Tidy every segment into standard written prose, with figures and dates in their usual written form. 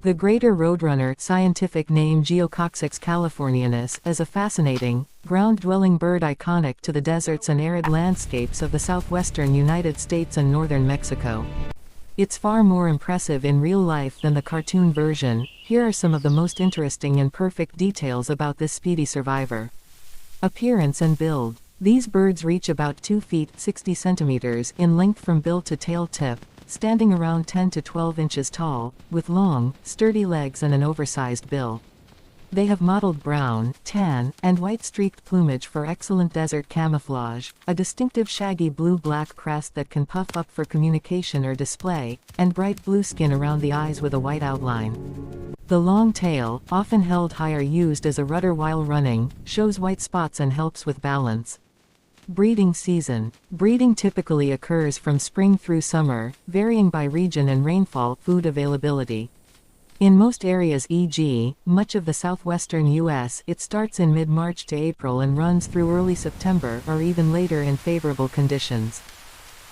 The Greater Roadrunner, scientific name Geococcyx californianus, is a fascinating, ground-dwelling bird iconic to the deserts and arid landscapes of the southwestern United States and northern Mexico. It's far more impressive in real life than the cartoon version. Here are some of the most interesting and perfect details about this speedy survivor. Appearance and build. These birds reach about 2 feet 60 centimeters in length from bill to tail tip, standing around 10 to 12 inches tall, with long, sturdy legs and an oversized bill. They have mottled brown, tan, and white streaked plumage for excellent desert camouflage, a distinctive shaggy blue-black crest that can puff up for communication or display, and bright blue skin around the eyes with a white outline. The long tail, often held high or used as a rudder while running, shows white spots and helps with balance. Breeding season. Breeding typically occurs from spring through summer, varying by region and rainfall, food availability. In most areas, e.g., much of the southwestern U.S., it starts in mid-March to April and runs through early September or even later in favorable conditions.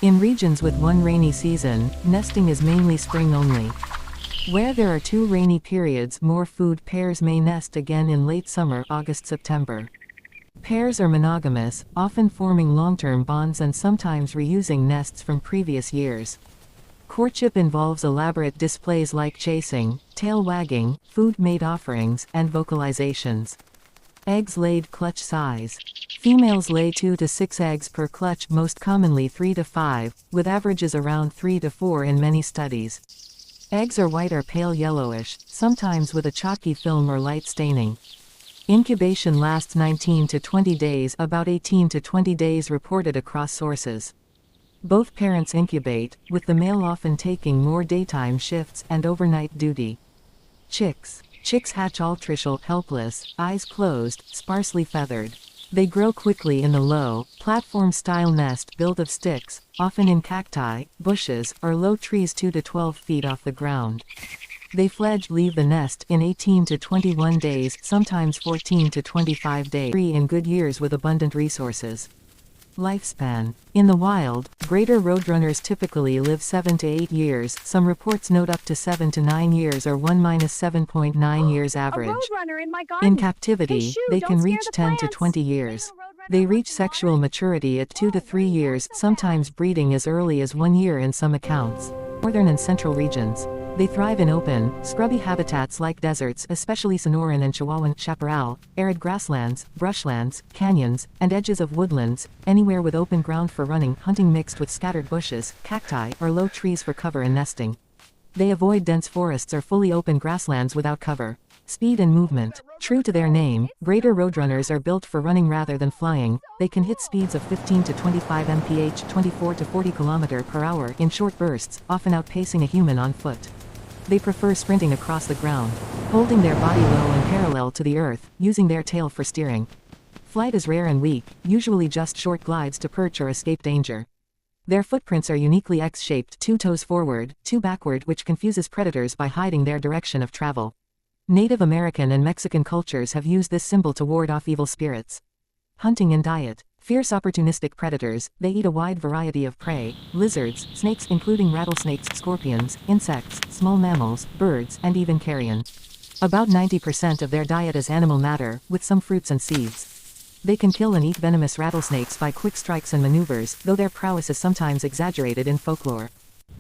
In regions with one rainy season, nesting is mainly spring only. Where there are 2 rainy periods, more food pairs may nest again in late summer, August-September. Pairs are monogamous, often forming long-term bonds and sometimes reusing nests from previous years. Courtship involves elaborate displays like chasing, tail wagging, food-made offerings, and vocalizations. Eggs laid. Clutch size. Females lay 2 to 6 eggs per clutch, most commonly 3 to 5, with averages around 3 to 4 in many studies. Eggs are white or pale yellowish, sometimes with a chalky film or light staining. Incubation lasts 19 to 20 days, about 18 to 20 days reported across sources. Both parents incubate, with the male often taking more daytime shifts and overnight duty. Chicks. Chicks hatch altricial, helpless, eyes closed, sparsely feathered. They grow quickly in the low, platform-style nest built of sticks, often in cacti, bushes, or low trees 2 to 12 feet off the ground. They fledge leave the nest in 18 to 21 days, sometimes 14 to 25 days, in good years with abundant resources. Lifespan. In the wild, greater roadrunners typically live 7 to 8 years, some reports note up to 7 to 9 years or 1-7.9 years average. In captivity, they can reach 10 to 20 years. They reach sexual maturity at 2 to 3 years, sometimes breeding as early as 1 year in some accounts. Northern and central regions. They thrive in open, scrubby habitats like deserts, especially Sonoran and Chihuahuan chaparral, arid grasslands, brushlands, canyons, and edges of woodlands, anywhere with open ground for running, hunting mixed with scattered bushes, cacti, or low trees for cover and nesting. They avoid dense forests or fully open grasslands without cover. Speed and movement. True to their name, greater roadrunners are built for running rather than flying. They can hit speeds of 15 to 25 mph, 24 to 40 km per hour in short bursts, often outpacing a human on foot. They prefer sprinting across the ground, holding their body low and parallel to the earth, using their tail for steering. Flight is rare and weak, usually just short glides to perch or escape danger. Their footprints are uniquely X-shaped, 2 toes forward, 2 backward, which confuses predators by hiding their direction of travel. Native American and Mexican cultures have used this symbol to ward off evil spirits. Hunting and diet. Fierce opportunistic predators, they eat a wide variety of prey: lizards, snakes including rattlesnakes, scorpions, insects, small mammals, birds, and even carrion. About 90% of their diet is animal matter, with some fruits and seeds. They can kill and eat venomous rattlesnakes by quick strikes and maneuvers, though their prowess is sometimes exaggerated in folklore.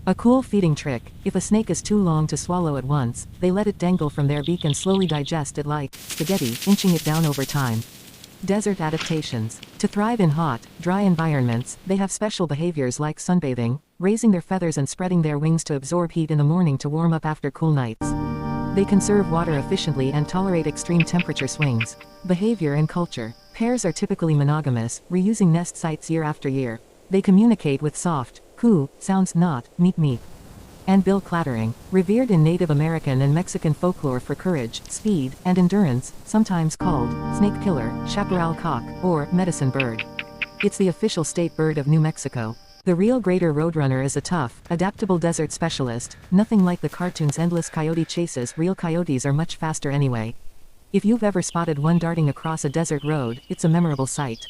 A cool feeding trick: if a snake is too long to swallow at once, they let it dangle from their beak and slowly digest it like spaghetti, inching it down over time. Desert adaptations. To thrive in hot, dry environments, they have special behaviors like sunbathing, raising their feathers and spreading their wings to absorb heat in the morning to warm up after cool nights. They conserve water efficiently and tolerate extreme temperature swings. Behavior and culture. Pairs are typically monogamous, reusing nest sites year after year. They communicate with soft, coo sounds, not meep meep, and bill clattering. Revered in Native American and Mexican folklore for courage, speed, and endurance, sometimes called snake killer, chaparral cock, or medicine bird. It's the official state bird of New Mexico. The real greater roadrunner is a tough, adaptable desert specialist, nothing like the cartoon's endless coyote chases. Real coyotes are much faster anyway. If you've ever spotted one darting across a desert road, it's a memorable sight.